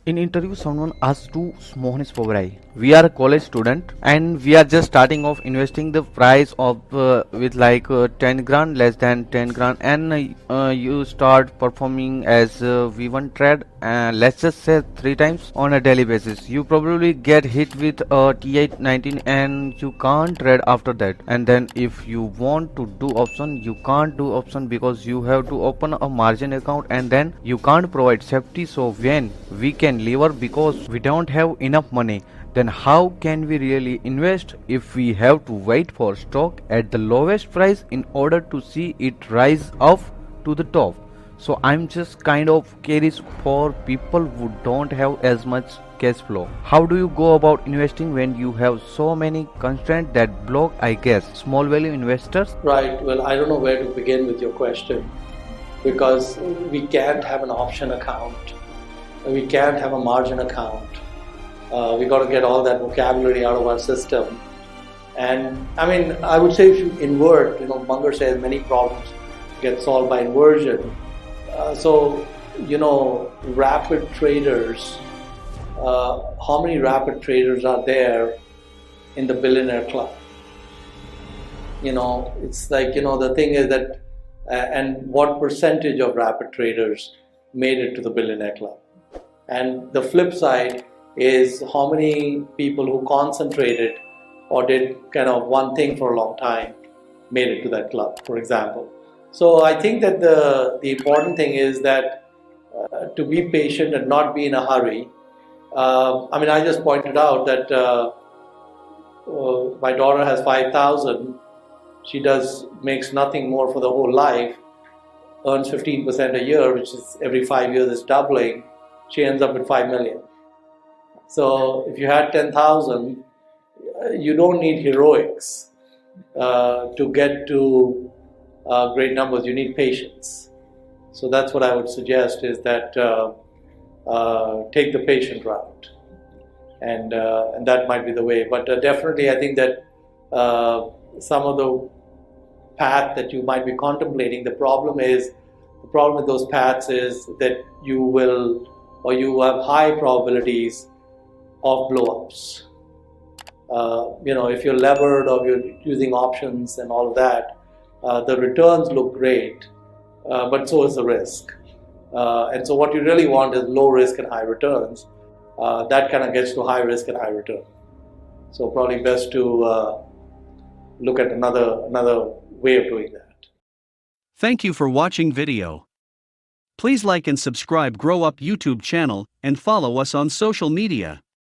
In interview, someone asked to Mohnish Pabrai, we are a college student and we are just starting off investing the price of with like 10 grand, less than 10 grand, and you start performing as V1 trade, let's just say 3 times on a daily basis. You probably get hit with a T819 and you can't trade after that. And then if you want to do option, you can't do option because you have to open a margin account and then you can't provide safety. So when we can lever because we don't have enough money, then how can we really invest if we have to wait for stock at the lowest price in order to see it rise up to the top? So I'm just kind of curious for people who don't have as much cash flow. How do you go about investing when you have so many constraints that block, I guess, small value investors? Right. Well, I don't know where to begin with your question because we can't have an option account. We can't have a margin account. We got to get all that vocabulary out of our system. And I mean, I would say if you invert, Munger says many problems get solved by inversion. Rapid traders, how many rapid traders are there in the billionaire club? It's like, the thing is that, and what percentage of rapid traders made it to the billionaire club? And the flip side is how many people who concentrated or did kind of one thing for a long time made it to that club, for example. So I think that the important thing is that to be patient and not be in a hurry. I just pointed out that my daughter has 5,000. She makes nothing more for the whole life, earns 15% a year, which is every 5 years is doubling. She ends up with 5 million. So if you had 10,000, you don't need heroics to get to great numbers. You need patience. So that's what I would suggest is that take the patient route, and that might be the way. But definitely, I think that some of the path that you might be contemplating, the problem with those paths is that you have high probabilities of blowups. If you're levered or you're using options and all of that, the returns look great, but so is the risk. And so what you really want is low risk and high returns. That kind of gets to high risk and high return. So probably best to look at another way of doing that. Thank you for watching video. Please like and subscribe Grow Up YouTube channel and follow us on social media.